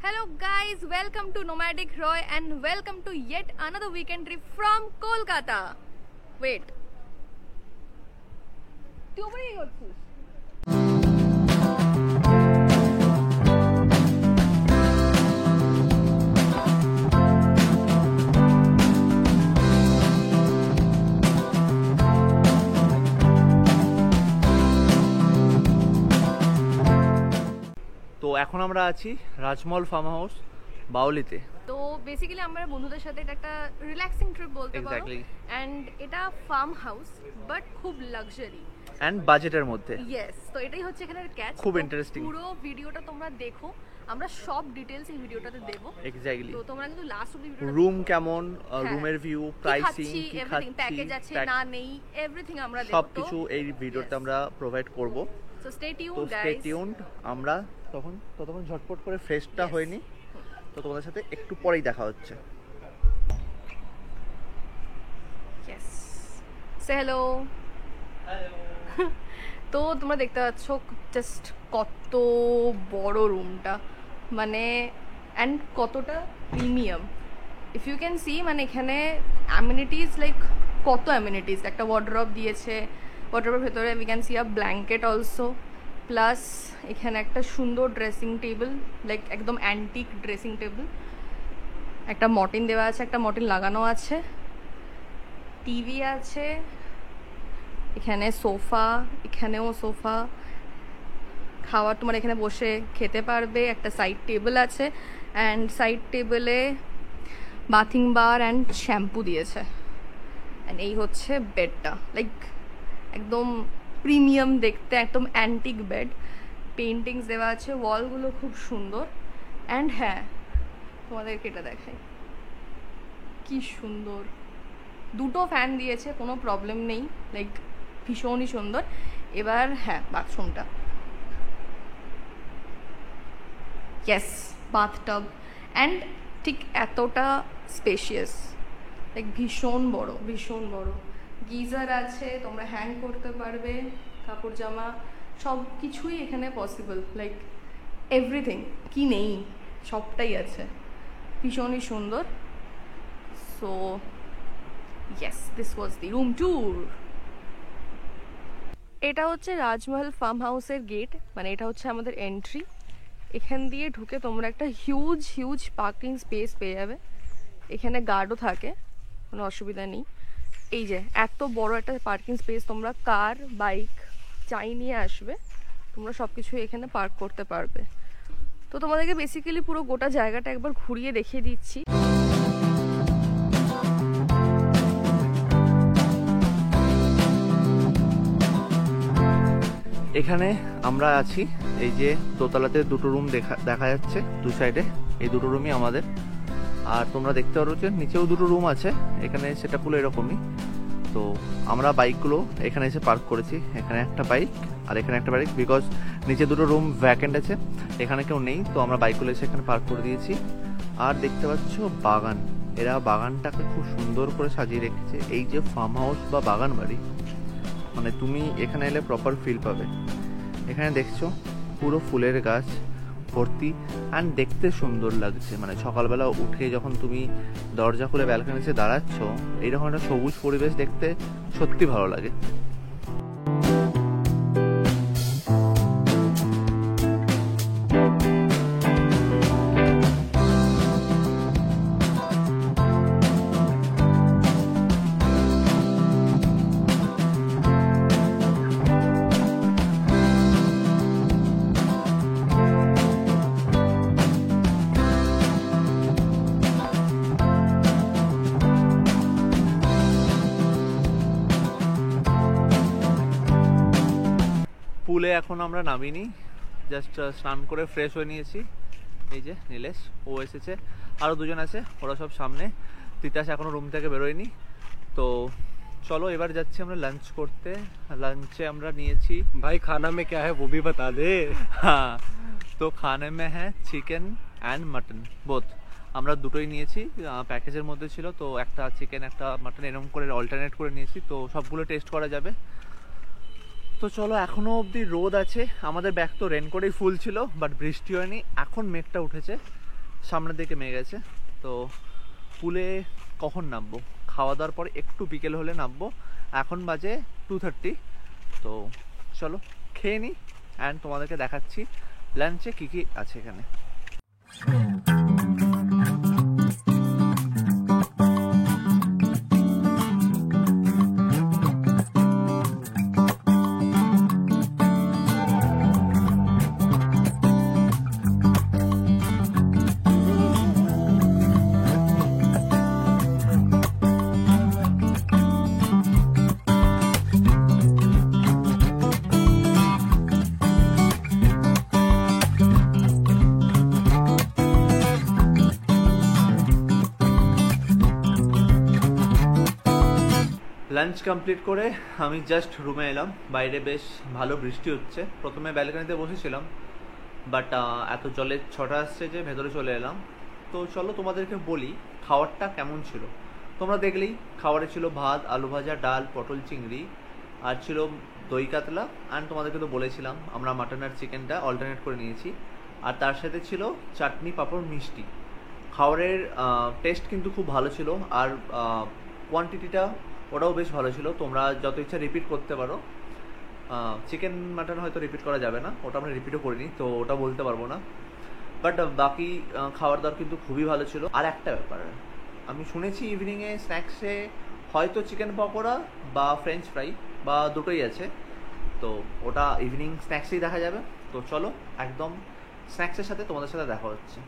Hello guys, welcome to Nomadic Roy and welcome to yet another weekend trip from Kolkata. Wait. তুই ওপরে কি করছিস? তো এখন আমরা আছি রাজমহল ফার্ম হাউস বাউলিতে। তো বেসিক্যালি আমরা বন্ধুদের সাথে এটা একটা রিল্যাক্সিং ট্রিপ বলতে পারো। এক্স্যাক্টলি। এন্ড এটা ফার্ম হাউস বাট খুব লাক্সারি এন্ড বাজেটের মধ্যে। ইয়েস, তো এটাই হচ্ছে এখানের ক্যাচ। খুব ইন্টারেস্টিং। পুরো ভিডিওটা তোমরা দেখো, আমরা সব ডিটেইলস এই ভিডিওটাতে দেব। এক্স্যাক্টলি। তো তোমরা কিন্তু লাস্ট অবধি ভিডিওটা রুম কেমন, রুমের ভিউ, প্রাইসিং, কি এভরিথিং, প্যাকেজ আছে না নেই, এভরিথিং আমরা দেব। সবকিছু এই ভিডিওতে আমরা প্রোভাইড করব। সো স্টে টিউনড তো গাইস। Stay tuned. আমরা ততক্ষণ ঝটপট করে ফ্রেশটা হয়নি, তো তোমাদের সাথে একটু পরেই দেখা হচ্ছে। ইয়েস, সে হ্যালো। তো তোমরা দেখতে পাচ্ছ জাস্ট কত বড় রুমটা, মানে অ্যান্ড কতটা premium. If you can see, মানে এখানে অ্যামিনিটিস লাইক কত অ্যামিনিটিস, একটা ওয়ার্ড্রপ দিয়েছে, ওয়ার্ড্রপের ভেতরে we can see a blanket also, plus এখানে একটা সুন্দর ড্রেসিং টেবিল, লাইক একদম অ্যান্টিক ড্রেসিং টেবিল, একটা মর্টিন দেওয়া আছে, একটা মর্টিন লাগানো আছে, টিভি আছে, এখানে সোফা, এখানেও সোফা, খাবার তোমার এখানে বসে খেতে পারবে, একটা সাইড টেবিল আছে, অ্যান্ড সাইড টেবিলে বাথিং বার অ্যান্ড শ্যাম্পু দিয়েছে। অ্যান্ড এই হচ্ছে বেডটা, লাইক একদম প্রিমিয়াম দেখতে, একদম অ্যান্টিক বেড, পেন্টিংস দেওয়া আছে, ওয়ালগুলো খুব সুন্দর। অ্যান্ড হ্যাঁ, তোমাদেরকে এটা দেখাই, কি সুন্দর, দুটো ফ্যান দিয়েছে, কোনো প্রবলেম নেই, লাইক ভীষণই সুন্দর। এবার হ্যাঁ, বাথরুমটা, ইয়েস, বাথটাব, অ্যান্ড ঠিক এতটা স্পেশিয়াস, লাইক ভীষণ বড়, ভীষণ বড়। গিজার আছে, তোমরা হ্যাং করতে পারবে কাপড় জামা, সব কিছুই এখানে পসিবল, লাইক এভরিথিং, কি নেই সবটাই আছে, ভীষণই সুন্দর। So yes, this was the room tour. এটা হচ্ছে রাজমহল ফার্ম হাউসের গেট, মানে এটা হচ্ছে আমাদের এন্ট্রি। এখান দিয়ে ঢুকে তোমরা একটা হিউজ পার্কিং স্পেস পেয়ে যাবে। এখানে গার্ডও থাকে, কোনো অসুবিধা নেই। এই যে এত বড় একটা পার্কিং স্পেস, তোমরা কার বাইক চাই নিয়ে আসবে, তোমরা সব কিছু এখানে পার্ক করতে পারবে। তো তোমাদেরকে বেসিক্যালি পুরো গোটা জায়গাটা একবার ঘুরিয়ে দেখিয়ে দিচ্ছি। এখানে আমরা আছি, এই যে দোতলাতে দুটো রুম দেখা যাচ্ছে দু সাইডে, এই দুটো রুমই আমাদের। আর তোমরা দেখতে পারো যে নিচেও দুটো রুম আছে, এখানে সেটআপগুলো এরকমই। তো আমরা বাইকগুলো এখানে এসে পার্ক করেছি, এখানে একটা বাইক আর এখানে একটা বাইক, বিকজ নিচে দুটো রুম ভ্যাকেন্ট আছে, এখানে কেউ নেই, তো আমরা বাইকগুলো এসে এখানে পার্ক করে দিয়েছি। আর দেখতে পাচ্ছ বাগান, এরা বাগানটাকে খুব সুন্দর করে সাজিয়ে রেখেছে। এই যে ফার্ম হাউস বা বাগান বাড়ি, মানে তুমি এখানে এলে প্রপার ফিল পাবে। এখানে দেখছো পুরো ফুলের গাছ ভর্তি, অ্যান্ড দেখতে সুন্দর লাগছে, মানে সকালবেলা উঠে যখন তুমি দরজা খুলে ব্যালকনিতে দাঁড়াচ্ছ, এইরকম একটা সবুজ পরিবেশ দেখতে সত্যি ভালো লাগে। পুলে এখন আমরা নামিনি, জাস্ট স্নান করে ফ্রেশ হয়ে নিয়েছি। এই যে নীলেশ, ও এসেছে, আরও দুজন আছে, ওরা সব সামনে। তিতাস এখনো রুম থেকে বেরোয়নি। তো চলো এবার যাচ্ছি আমরা লাঞ্চ করতে। লাঞ্চে আমরা নিয়েছি, भाई खाना में क्या है वो भी बता दे। হ্যাঁ, তো খানে মে হ্যাঁ চিকেন অ্যান্ড মাটন বোথ। আমরা দুটোই নিয়েছি, প্যাকেজের মধ্যে ছিল, তো একটা চিকেন একটা মাটন এরকম করে অল্টারনেট করে নিয়েছি, তো সবগুলো টেস্ট করা যাবে। তো চলো, এখনো অবধি রোদ আছে, আমাদের ব্যাগ তো রেনকোটেই ফুল ছিল, বাট বৃষ্টি হয়নি, এখন মেঘটা উঠেছে। সামনের দিকে মেয়ে গেছে। তো পুলে কখন নামবো, খাওয়া দাওয়ার পরে একটু বিকেল হলে নামবো। এখন বাজে 2:30। তো চলো খেয়ে নিই অ্যান্ড তোমাদেরকে দেখাচ্ছি লাঞ্চে কী কী আছে এখানে। লাঞ্চ কমপ্লিট করে আমি জাস্ট রুমে এলাম। বাইরে বেশ ভালো বৃষ্টি হচ্ছে। প্রথমে ব্যালকনিতে বসেছিলাম, বাট এত জলের ছটা আসছে যে ভেতরে চলে এলাম। তো চলো তোমাদেরকে বলি খাবারটা কেমন ছিল। তোমরা দেখলেই খাবারে ছিল ভাত, আলু ভাজা, ডাল, পটল চিংড়ি, আর ছিল দই কাতলা। অ্যান্ড তোমাদেরকে তো বলেছিলাম আমরা মাটন আর চিকেনটা অল্টারনেট করে নিয়েছি। আর তার সাথে ছিল চাটনি, পাঁপড়, মিষ্টি। খাবারের টেস্ট কিন্তু খুব ভালো ছিল, আর কোয়ান্টিটিটা ওটাও বেশ ভালো ছিল। তোমরা যত ইচ্ছা রিপিট করতে পারো। চিকেন মাটন হয়তো রিপিট করা যাবে না, ওটা আমরা রিপিটও করিনি, তো ওটা বলতে পারবো না। বাট বাকি খাবার দাবার কিন্তু খুবই ভালো ছিল। আর একটা ব্যাপার, আমি শুনেছি ইভিনিংয়ে স্ন্যাক্সে হয়তো চিকেন পকোড়া বা ফ্রেঞ্চ ফ্রাই বা দুটোই আছে। তো ওটা ইভিনিং স্ন্যাক্সেই দেখা যাবে। তো চলো একদম স্ন্যাক্সের সাথে তোমাদের সাথে দেখা হচ্ছে।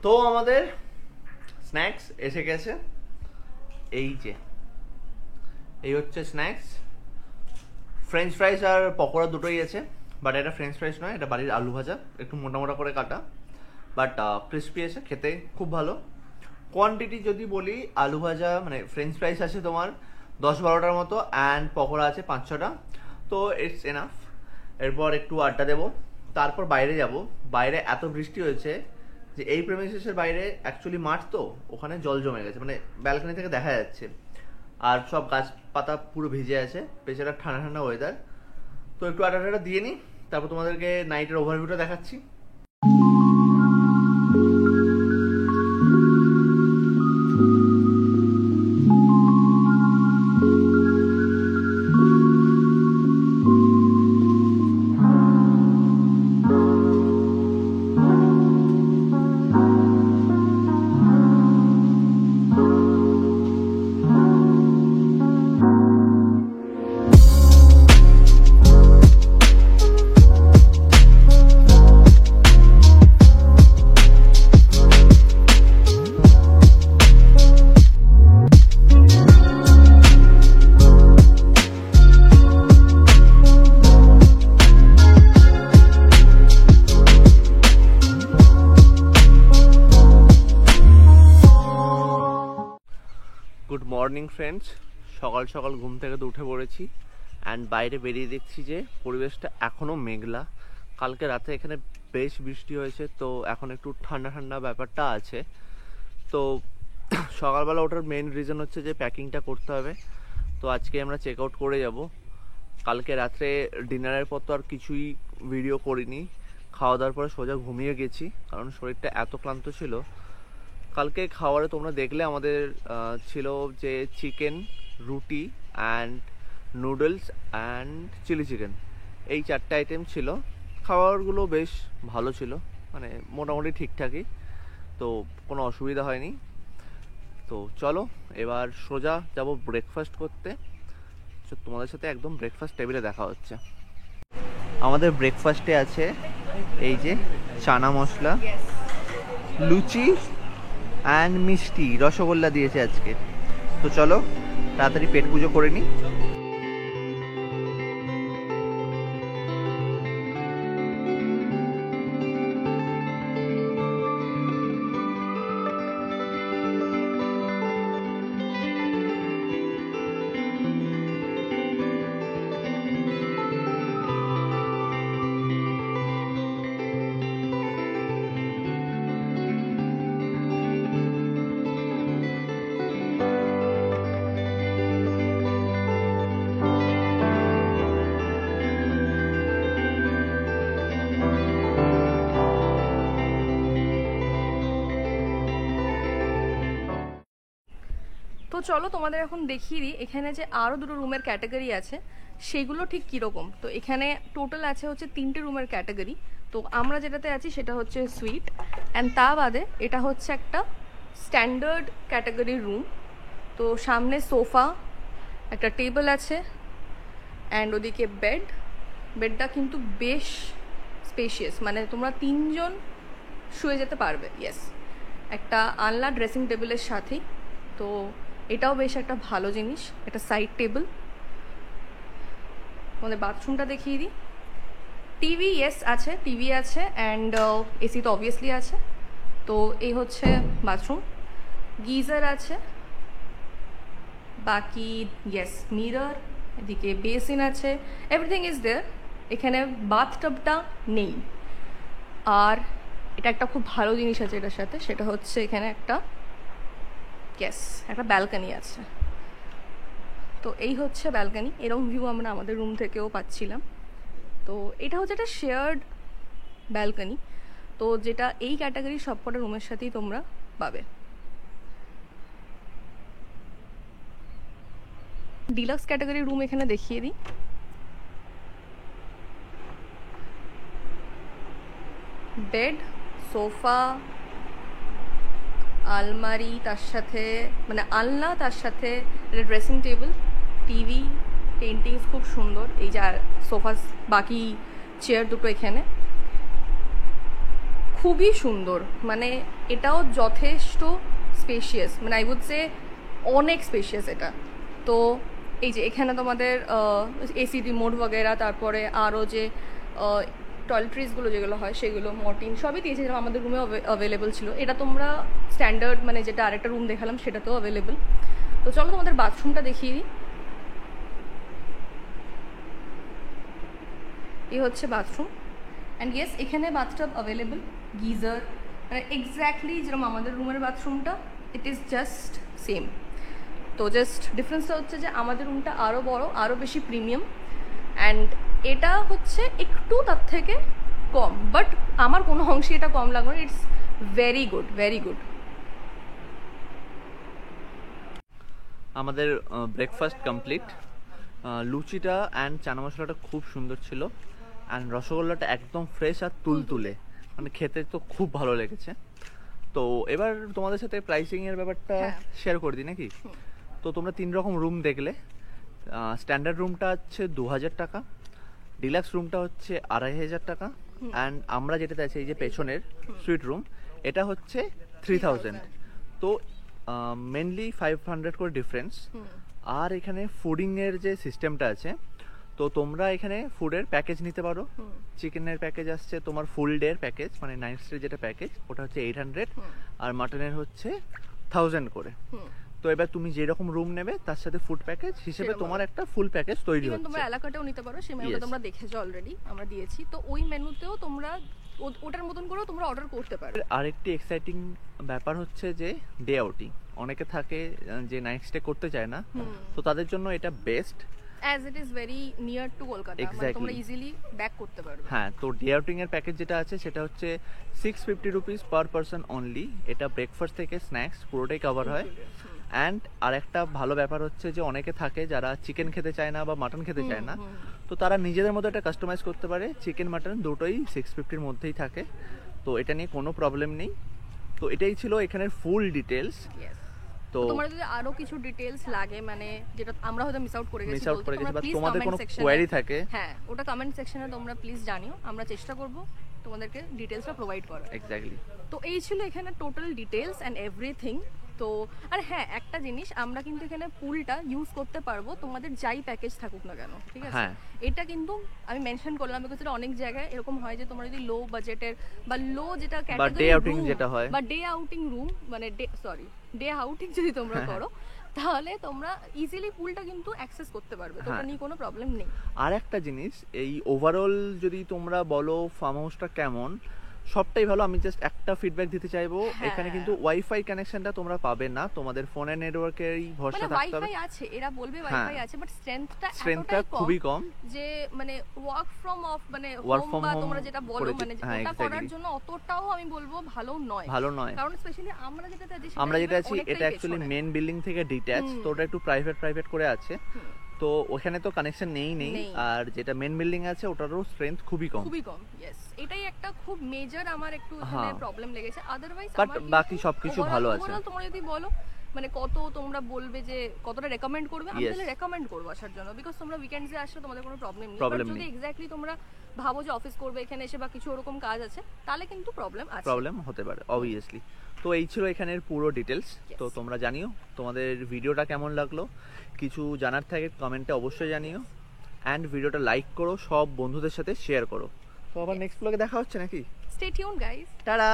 তো আমাদের স্ন্যাক্স এসে গেছে। এই যে এই হচ্ছে স্ন্যাক্স। ফ্রেঞ্চ ফ্রাইস আর পকোড়া দুটোই আছে, বাট এটা ফ্রেঞ্চ ফ্রাইস নয়, এটা বাড়ির আলু ভাজা, একটু মোটা মোটা করে কাটা, বাট ক্রিস্পি আছে, খেতে খুব ভালো। কোয়ান্টিটি যদি বলি, আলু ভাজা মানে ফ্রেঞ্চ ফ্রাইস আছে তোমার 10-12টার মতো, অ্যান্ড পকোড়া আছে 5-6টা। তো ইটস এনাফ। এরপর একটু আড্ডা দেবো, তারপর বাইরে যাব। বাইরে এত বৃষ্টি হয়েছে যে এই প্রেমিসেসের বাইরে অ্যাকচুয়ালি মাঠ, তো ওখানে জল জমে গেছে, মানে ব্যালকনি থেকে দেখা যাচ্ছে। আর সব গাছপাতা পুরো ভিজে আছে, বেচারা ঠান্ডা ঠান্ডা ওয়েদার। তো একটু আড্ডাটা দিয়ে নিই, তারপর তোমাদেরকে নাইটের ওভারভিউটা দেখাচ্ছি। Good morning friends. সকাল সকাল ঘুম থেকে তো উঠে পড়েছি, অ্যান্ড বাইরে বেরিয়ে দেখছি যে পরিবেশটা এখনও মেঘলা। কালকে রাতে এখানে বেশ বৃষ্টি হয়েছে, তো এখন একটু ঠান্ডা ঠান্ডা ব্যাপারটা আছে। তো সকালবেলা ওঠার মেন রিজন হচ্ছে যে প্যাকিংটা করতে হবে। তো আজকে আমরা চেক আউট করে যাব। কালকে রাত্রে ডিনারের পর তো আর কিছুই ভিডিও করিনি, খাওয়া দাওয়ার পরে সোজা ঘুমিয়ে গেছি, কারণ শরীরটা এত ক্লান্ত ছিল। কালকে খাবারে তোমরা দেখলে আমাদের ছিল যে চিকেন, রুটি and noodles and chilli chicken, এই 4টে আইটেম ছিল। খাবারগুলো বেশ ভালো ছিল, মানে মোটামুটি ঠিকঠাকই, তো কোনো অসুবিধা হয়নি। তো চলো এবার সোজা যাব ব্রেকফাস্ট করতে। তোমাদের সাথে একদম ব্রেকফাস্ট টেবিলে দেখা হচ্ছে। আমাদের ব্রেকফাস্টে আছে এই যে চানা মশলা, লুচি অ্যান্ড মিষ্টি, রসগোল্লা দিয়েছে আজকে। তো চলো তাড়াতাড়ি পেট পুজো করে নিই। চলো তোমাদের এখন দেখিয়ে দিই এখানে যে আরও দুটো রুমের ক্যাটাগরি আছে সেগুলো ঠিক কীরকম। তো এখানে টোটাল আছে হচ্ছে 3টে রুমের ক্যাটাগরি। তো আমরা যেটাতে আছি সেটা হচ্ছে সুইট, অ্যান্ড তা বাদে এটা হচ্ছে একটা স্ট্যান্ডার্ড ক্যাটাগরির রুম। তো সামনে সোফা, একটা টেবিল আছে, অ্যান্ড ওদিকে বেডটা কিন্তু বেশ স্পেশিয়াস, মানে তোমরা 3জন শুয়ে যেতে পারবে। ইয়েস, একটা আনলা ড্রেসিং টেবিলের সাথেই। তো এটাও বেশ একটা ভালো জিনিস, একটা সাইড টেবিল। আমাদের বাথরুমটা দেখিয়ে দিই। টিভি ইয়েস আছে, টিভি আছে, অ্যান্ড এসি তো অবভিয়াসলি আছে। তো এই হচ্ছে বাথরুম, গিজার আছে, বাকি ইয়েস মিরর, এদিকে বেসিন আছে, এভরিথিং ইজ দেয়ার। এখানে বাথটাবটা নেই। আর এটা একটা খুব ভালো জিনিস আছে এটার সাথে, সেটা হচ্ছে এখানে একটা ব্যালকনি আছে। তো এই হচ্ছে ব্যালকনি, এরকম ভিউ আমরা আমাদের রুম থেকেও পাচ্ছিলাম। তো এটা হচ্ছে একটা শেয়ার্ড ব্যালকনি, তো যেটা এই ক্যাটাগরির সবকটা রুমের সাথেই তোমরা পাবে। ডিলাক্স ক্যাটাগরির রুম এখানে দেখিয়ে দিই। বেড, সোফা, আলমারি, তার সাথে মানে আলনা, তার সাথে ড্রেসিং টেবিল, টিভি, পেন্টিংস খুব সুন্দর। এই যে সোফা, বাকি চেয়ার দুটো এখানে খুবই সুন্দর, মানে এটাও যথেষ্ট স্পেশিয়াস, মানে আই উড সে অনেক স্পেশিয়াস এটা। তো এই যে এখানে তোমাদের এসি রিমোট বগেরা, তারপরে আরও যে টয়লেট্রিজগুলো যেগুলো হয় সেগুলো, মর্টিন সবই দিয়েছে, যেরকম আমাদের রুমে অ্যাভেলেবেল ছিল। এটা তোমরা স্ট্যান্ডার্ড মানে যেটা আরেকটা রুম দেখালাম সেটাতেও অ্যাভেলেবেল। তো চলো তোমাদের বাথরুমটা দেখিয়ে দিই। এই হচ্ছে বাথরুম, অ্যান্ড ইয়েস এখানে বাথটাব অ্যাভেলেবেল, গিজার, মানে এক্স্যাক্টলি যেরকম আমাদের রুমের বাথরুমটা, ইট ইজ জাস্ট সেম। তো জাস্ট ডিফারেন্সটা হচ্ছে যে আমাদের রুমটা আরও বড়, আরও বেশি প্রিমিয়াম, অ্যান্ড এটা হচ্ছে একটু তার থেকে কম, বাট আমার কোনো অংশে এটা কম লাগলো না। It's very good, very good. আমাদের ব্রেকফাস্ট কমপ্লিট। লুচিটা অ্যান্ড চানা মশলাটা খুব সুন্দর ছিল, অ্যান্ড রসগোল্লাটা একদম ফ্রেশ আর তুলতুলে, মানে খেতে তো খুব ভালো লেগেছে। তো এবার তোমাদের সাথে প্রাইসিংয়ের ব্যাপারটা শেয়ার করে দিই নাকি। তো তোমরা 3 রকম রুম দেখলে। স্ট্যান্ডার্ড রুমটা হচ্ছে 2000 টাকা, ডিলাক্স রুমটা হচ্ছে 2500 টাকা, অ্যান্ড আমরা যেটাতে আছি এই যে পেছনের সুইট রুম, এটা হচ্ছে 3000। তো মেনলি 500 করে ডিফারেন্স। আর এখানে ফুডিংয়ের যে সিস্টেমটা আছে, তো তোমরা এখানে ফুডের প্যাকেজ নিতে পারো। চিকেনের প্যাকেজ আসছে তোমার ফুল ডের প্যাকেজ, মানে নাইটসের যেটা প্যাকেজ ওটা হচ্ছে 800, আর মাটনের হচ্ছে 1000 করে। তো এবার তুমি যেরকম রুম নেবে তার সাথে ফুড প্যাকেজ হিসেবে তোমার একটা ফুল প্যাকেজ তৈরি হচ্ছে। তোমরা এলাকাটাও নিতে পারো, সেই মেনুটা তোমরা দেখেছো অলরেডি, আমরা দিয়েছি। তো ওই মেনুতেও তোমরা ওটার মতন করেও তোমরা অর্ডার করতে পারো। আরেকটি এক্সাইটিং ব্যাপার হচ্ছে যে ডে আউটিং, অনেকে থাকে যে নাইট স্টে করতে চায় না, তো তাদের জন্য এটা best, as it is very near to Kolkata, মানে তোমরা ইজিলি ব্যাক করতে পারবে। হ্যাঁ, তো ডে আউটিং এর প্যাকেজ যেটা আছে সেটা হচ্ছে 650 রুপিস পার পারসন অনলি। এটা ব্রেকফাস্ট থেকে স্ন্যাক্স পুরোটাই কভার হয়। অ্যান্ড আর একটা ভালো ব্যাপার হচ্ছে যে অনেকে থাকে যারা চিকেন খেতে চায় না বা মাটন খেতে চায় না, তো তারা নিজেদের মধ্যে একটা কাস্টমাইজ করতে পারে। চিকেন মাটন দুটোই 650-র মধ্যেই থাকে, তো এটা নিয়ে কোনো প্রবলেম নেই। তো এটাই ছিল এখানের ফুল ডিটেলস। তো তোমার যদি আরো কিছু ডিটেইলস লাগে, মানে যেটা আমরা হয়তো মিস আউট করে গেছি, বা তোমাদের কোনো কোয়েরি থাকে, হ্যাঁ ওটা কমেন্ট সেকশনে তোমরা প্লিজ জানিও, আমরা চেষ্টা করব তোমাদেরকে ডিটেইলসটা প্রোভাইড করার। এক্স্যাক্টলি। তো এই ছিল এখানে টোটাল ডিটেইলস এন্ড এভরিথিং। তো আর হ্যাঁ, একটা জিনিস, আমরা কিন্তু এখানে পুলটা ইউজ করতে পারবো তোমাদের যাই প্যাকেজ থাকুক না কেন, ঠিক আছে? এটা কিন্তু আমি মেনশন করলাম বিকজ এটা অনেক জায়গায় এরকম হয় যে তোমরা যদি লো বাজেটের বা লো যেটা ক্যাটাগরি ডে আউটিং যেটা হয় বা ডে আউটিং রুম, মানে ডে আউটিং যদি তোমরা করো, তাহলে তোমরা ইজিলি পুলটা কিন্তু অ্যাক্সেস করতে পারবে, তো এটা নিয়ে কোনো প্রবলেম নেই। আর একটা জিনিস, এই ওভারঅল যদি তোমরা বলো ফার্ম হাউসটা কেমন, সবটাই ভালো। আমি জাস্ট একটা ফিডব্যাক দিতে চাইবো, হ্যাঁ। এখানে কিন্তু ওয়াইফাই কানেকশনটা তোমরা পাবে না, তোমাদের ফোনের নেটওয়ার্কেরই ভরসা মানে থাকতে হবে। ওয়াইফাই আছে, এরা বলবে হ্যাঁ। ওয়াইফাই আছে, বাট স্ট্রেংথটা স্ট্রেংথটা এতটাই খুবই কম। যে মানে ওয়ার্ক ফ্রম অফ মানে Work হোম from বা home তোমরা যেটা বলো করেছে, মানে হ্যাঁ, ওটা exactly। করার জন্য অতটাও আমি বলবো ভালো নয়। ভালো নয়, কারণ স্পেশালি আমরা যেটা আছি আমরা যেটা আছি এটা অ্যাকচুয়ালি মেন বিল্ডিং থেকে ডিট্যাচ, তো ওটা একটু প্রাইভেট করে আছে, তো ওখানে তো কানেকশন নেই। নেই। আর যেটা মেন বিল্ডিং আছে ওটারও স্ট্রেংথ খুবই কম। ইয়েস, এটাই একটা খুব মেজর আমার একটু এখানে হ্যাঁ। প্রবলেম লেগেছে। আদারওয়াইজ But বাকি সবকিছু ভালো আছে। ওভারঅল তোমরা যদি বলো মানে কত তোমরা বলবে যে কতটা রেকমেন্ড করবে, আমি Yes. তাহলে রেকমেন্ড করবো আসার জন্য, বিকজ তোমরা উইকেন্ডসে আসলে তোমাদের কোনো প্রবলেম নেই। Problem But যদি নেই। এক্স্যাক্টলি তোমরা ভাবো যে অফিস করবে এখানে এসে বা কিছু ওরকম কাজ আছে, তাহলে কিন্তু প্রবলেম আছে। প্রবলেম হতে পারে অবভিয়াসলি। তো এই ছিল এখানের পুরো ডিটেলস। Yes. তো তোমরা জানিও তোমাদের ভিডিওটা কেমন লাগলো, কিছু জানার থাকে কমেন্টে অবশ্যই জানিও, অ্যান্ড ভিডিওটা লাইক করো, সব বন্ধুদের সাথে শেয়ার করো। তো আবার নেক্সট ব্লগে দেখা হচ্ছে নাকি? Stay tune guys. টাটা।